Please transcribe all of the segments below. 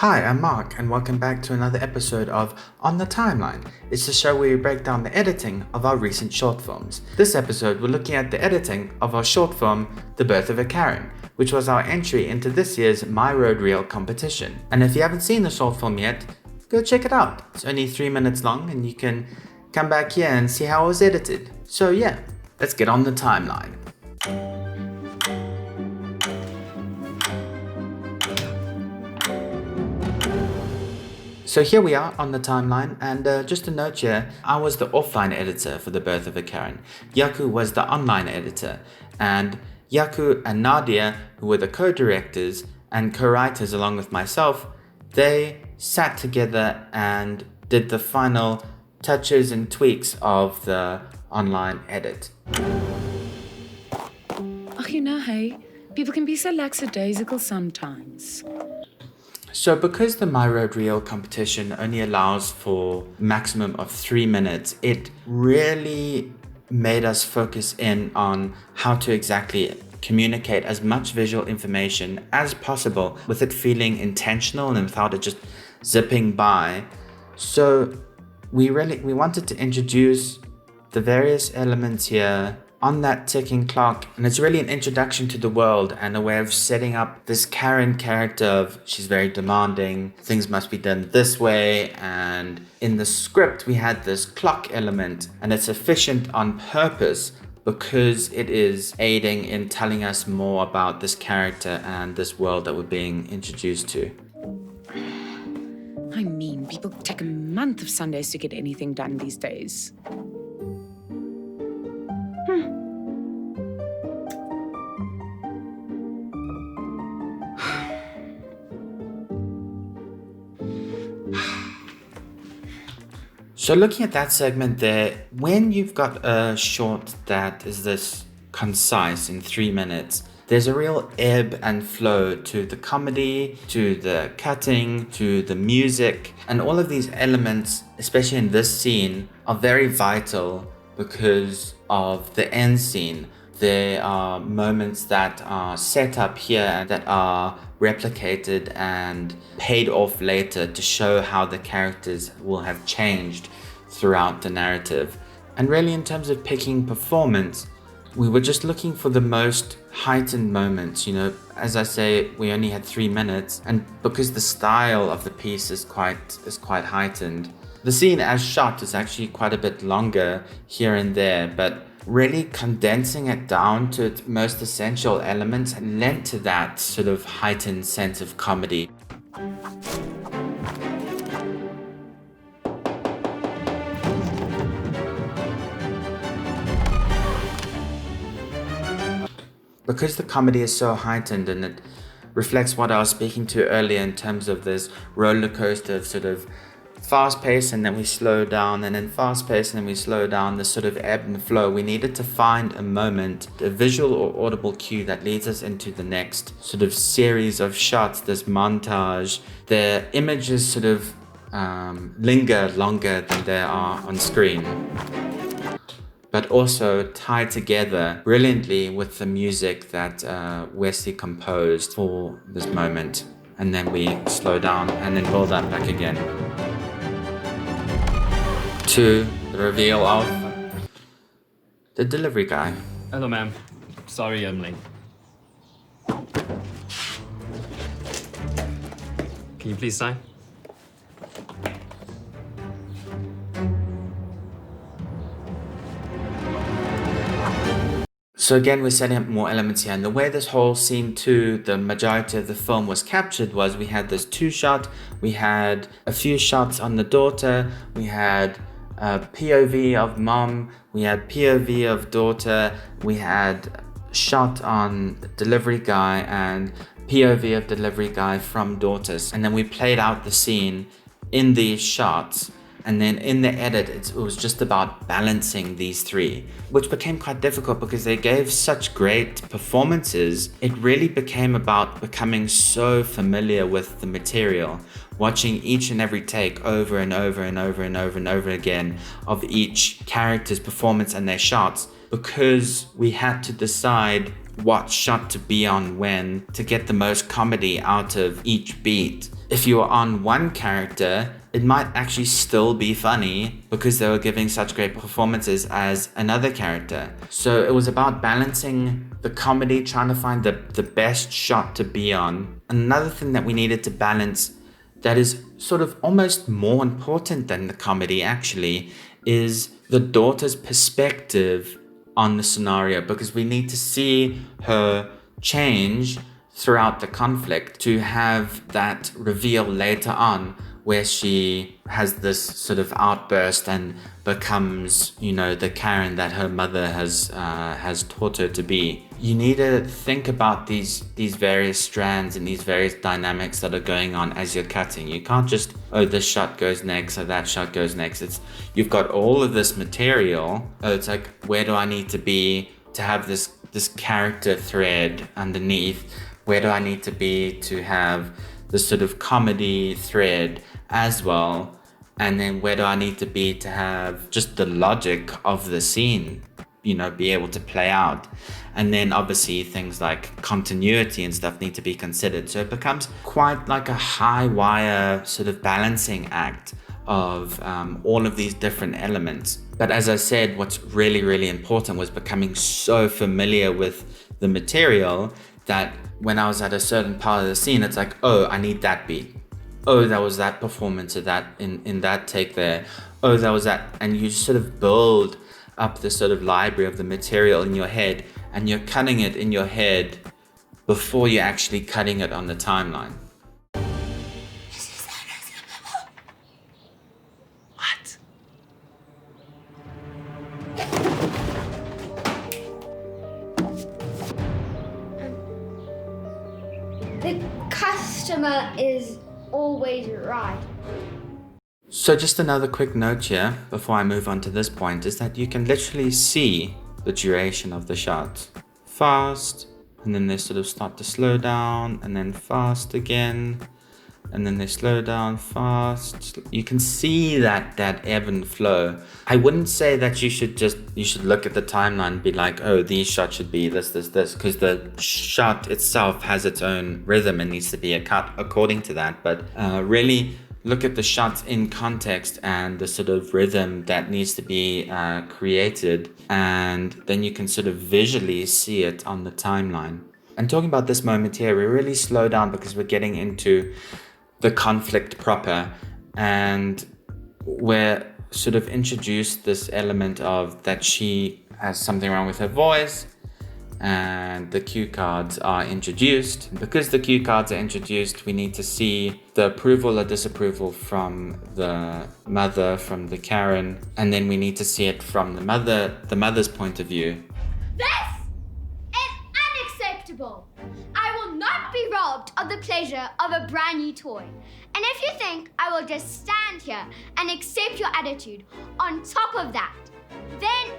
Hi, I'm Mark, and welcome back to another episode of On the Timeline. It's the show where we break down the editing of our recent short films. This episode, we're looking at the editing of our short film, The Birth of a Karen, which was our entry into this year's My Road Reel competition. And if you haven't seen the short film yet, go check it out. It's only 3 minutes long, and you can come back here and see how it was edited. So yeah, let's get on the timeline. So here we are on the timeline, and just a note here, I was the offline editor for The Birth of a Karen. Yaku was the online editor, and Yaku and Nadia, who were the co-directors and co-writers along with myself, they sat together and did the final touches and tweaks of the online edit. Hey, people can be so lackadaisical sometimes. So because the My Road Reel competition only allows for maximum of 3 minutes, it really made us focus in on how to exactly communicate as much visual information as possible with it feeling intentional and without it just zipping by. So we wanted to introduce the various elements here on that ticking clock, and it's really an introduction to the world and a way of setting up this Karen character of she's very demanding, things must be done this way, and in the script we had this clock element, and it's efficient on purpose because it is aiding in telling us more about this character and this world that we're being introduced to. I mean, people take a month of Sundays to get anything done these days. So looking at that segment there, when you've got a short that is this concise in 3 minutes, there's a real ebb and flow to the comedy, to the cutting, to the music, and all of these elements, especially in this scene, are very vital because of the end scene. There are moments that are set up here that are replicated and paid off later to show how the characters will have changed throughout the narrative. And really, in terms of picking performance, we were just looking for the most heightened moments. As I say, we only had 3 minutes, and because the style of the piece is quite heightened, the scene as shot is actually quite a bit longer here and there, but really condensing it down to its most essential elements lent to that sort of heightened sense of comedy. Because the comedy is so heightened and it reflects what I was speaking to earlier in terms of this roller coaster of sort of fast pace and then we slow down, and then fast pace and then we slow down, this sort of ebb and flow. We needed to find a moment, a visual or audible cue that leads us into the next sort of series of shots, this montage. The images sort of linger longer than they are on screen, but also tied together brilliantly with the music that Wesley composed for this moment. And then we slow down and then build up back again to the reveal of the delivery guy. Hello, ma'am. Sorry I'm late. Can you please sign? So again, we're setting up more elements here, and the way this whole scene to the majority of the film was captured was we had this 2-shot, we had a few shots on the daughter, we had a POV of mom, we had POV of daughter, we had shot on delivery guy and POV of delivery guy from daughters, and then we played out the scene in these shots. And then in the edit, it was just about balancing these three, which became quite difficult because they gave such great performances. It really became about becoming so familiar with the material, watching each and every take over and over and over and over and over again of each character's performance and their shots, because we had to decide what shot to be on when to get the most comedy out of each beat. If you were on one character, it might actually still be funny because they were giving such great performances as another character. So it was about balancing the comedy, trying to find the best shot to be on. Another thing that we needed to balance that is sort of almost more important than the comedy actually is the daughter's perspective on the scenario, because we need to see her change throughout the conflict to have that reveal later on where she has this sort of outburst and becomes, the Karen that her mother has taught her to be. You need to think about these various strands and these various dynamics that are going on as you're cutting. You can't just, this shot goes next or that shot goes next. You've got all of this material. It's like, where do I need to be to have this character thread underneath? Where do I need to be to have this sort of comedy thread as well? And then where do I need to be to have just the logic of the scene, be able to play out? And then obviously things like continuity and stuff need to be considered. So it becomes quite like a high wire sort of balancing act of all of these different elements. But as I said, what's really, really important was becoming so familiar with the material that when I was at a certain part of the scene, it's like, I need that beat. That was that performance of that in that take there. That was that. And you sort of build up this sort of library of the material in your head, and you're cutting it in your head before you're actually cutting it on the timeline. What? The customer is always right. So just another quick note here before I move on to this point is that you can literally see the duration of the shot. Fast, and then they sort of start to slow down, and then fast again, and then they slow down, fast. You can see that ebb and flow. I wouldn't say that you should look at the timeline and be like, these shots should be this, because the shot itself has its own rhythm and needs to be cut according to that. But really look at the shots in context and the sort of rhythm that needs to be created, and then you can sort of visually see it on the timeline. And talking about this moment here, we really slow down because we're getting into the conflict proper, and we're sort of introduced this element of that she has something wrong with her voice, and the cue cards are introduced. Because the cue cards are introduced, we need to see the approval or disapproval from the mother, from the Karen, and then we need to see it from the mother's point of view. This is unacceptable. I will not be robbed of the pleasure of a brand new toy. And if you think I will just stand here and accept your attitude on top of that, then...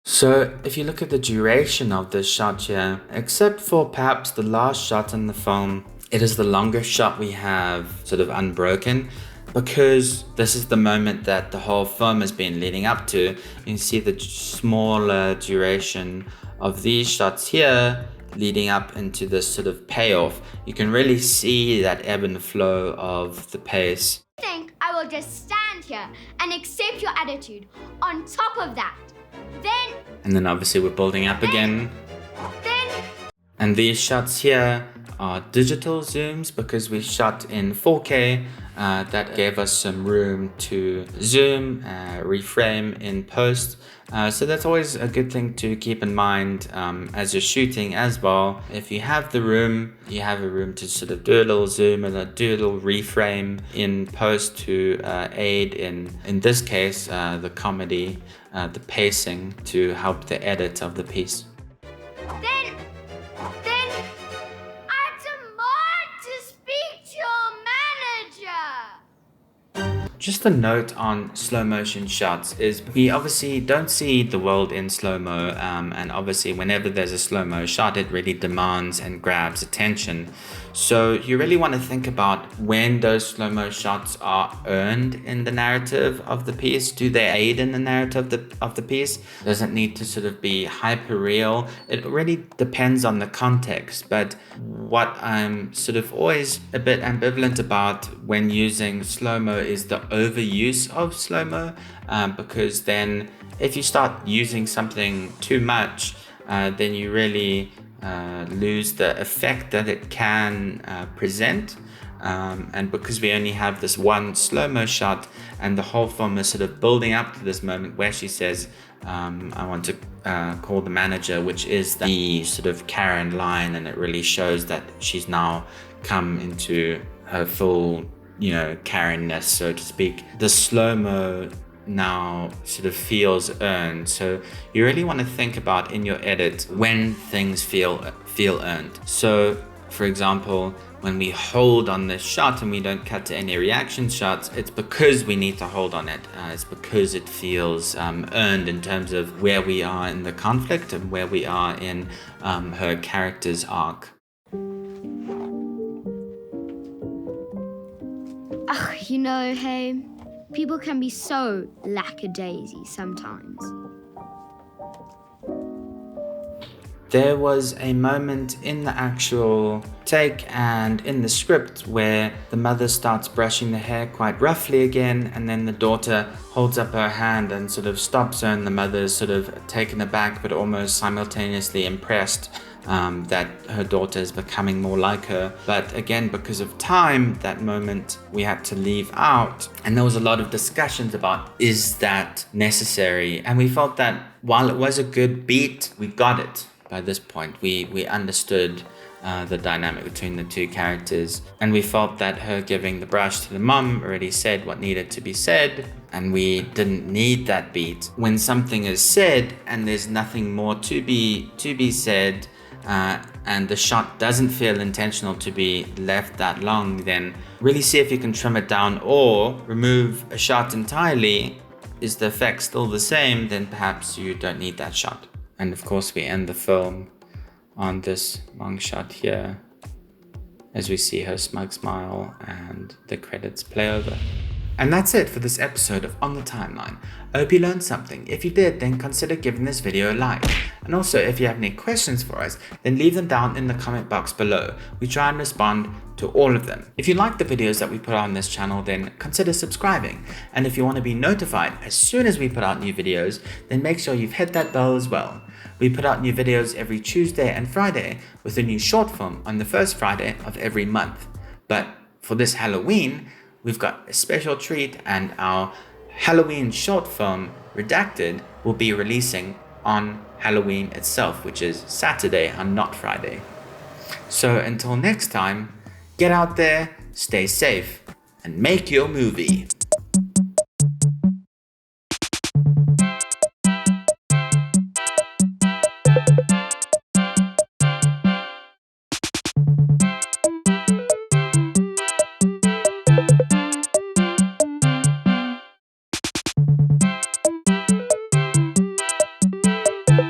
So if you look at the duration of this shot here, except for perhaps the last shot in the film, it is the longest shot we have sort of unbroken, because this is the moment that the whole film has been leading up to. You can see the smaller duration of these shots here leading up into this sort of payoff. You can really see that ebb and flow of the pace. I think I will just stand here and accept your attitude on top of that. And then obviously we're building up again. And these shots here are digital zooms because we shot in 4K. That gave us some room to zoom, reframe in post. So that's always a good thing to keep in mind as you're shooting as well. If you have the room, you have a room to sort of do a little zoom and do a little reframe in post to aid in this case, the comedy, the pacing to help the edit of the piece. Then I demand to speak to your manager. Just a note on slow motion shots is we obviously don't see the world in slow-mo, and obviously whenever there's a slow-mo shot, it really demands and grabs attention. So you really want to think about when those slow-mo shots are earned in the narrative of the piece. Do they aid in the narrative of the piece? Does it need to sort of be hyper real? It really depends on the context, but what I'm sort of always a bit ambivalent about when using slow-mo is the overuse of slow-mo, because then if you start using something too much, then you really lose the effect that it can present. And because we only have this one slow-mo shot and the whole film is sort of building up to this moment where she says, I want to call the manager, which is the sort of Karen line, and it really shows that she's now come into her full, Karen-ness, so to speak. The slow-mo now sort of feels earned. So you really want to think about in your edit when things feel earned. So for example, when we hold on this shot and we don't cut to any reaction shots, it's because we need to hold on it. It's because it feels earned in terms of where we are in the conflict and where we are in her character's arc. Hey, people can be so lackadaisy sometimes. There was a moment in the actual take and in the script where the mother starts brushing the hair quite roughly again, and then the daughter holds up her hand and sort of stops her, and the mother's sort of taken aback but almost simultaneously impressed that her daughter is becoming more like her. But again, because of time, that moment we had to leave out, and there was a lot of discussions about, is that necessary? And we felt that while it was a good beat, we got it. By this point, we understood the dynamic between the two characters, and we felt that her giving the brush to the mum already said what needed to be said, and we didn't need that beat. When something is said and there's nothing more to be said, and the shot doesn't feel intentional to be left that long, then really see if you can trim it down or remove a shot entirely. Is the effect still the same? Then perhaps you don't need that shot. And of course we end the film on this long shot here as we see her smug smile and the credits play over. And that's it for this episode of On the Timeline. I hope you learned something. If you did, then consider giving this video a like. And also, if you have any questions for us, then leave them down in the comment box below. We try and respond to all of them. If you like the videos that we put on this channel, then consider subscribing. And if you want to be notified as soon as we put out new videos, then make sure you've hit that bell as well. We put out new videos every Tuesday and Friday, with a new short film on the first Friday of every month. But for this Halloween, we've got a special treat, and our Halloween short film, Redacted, will be releasing on Halloween itself, which is Saturday and not Friday. So until next time, get out there, stay safe, and make your movie.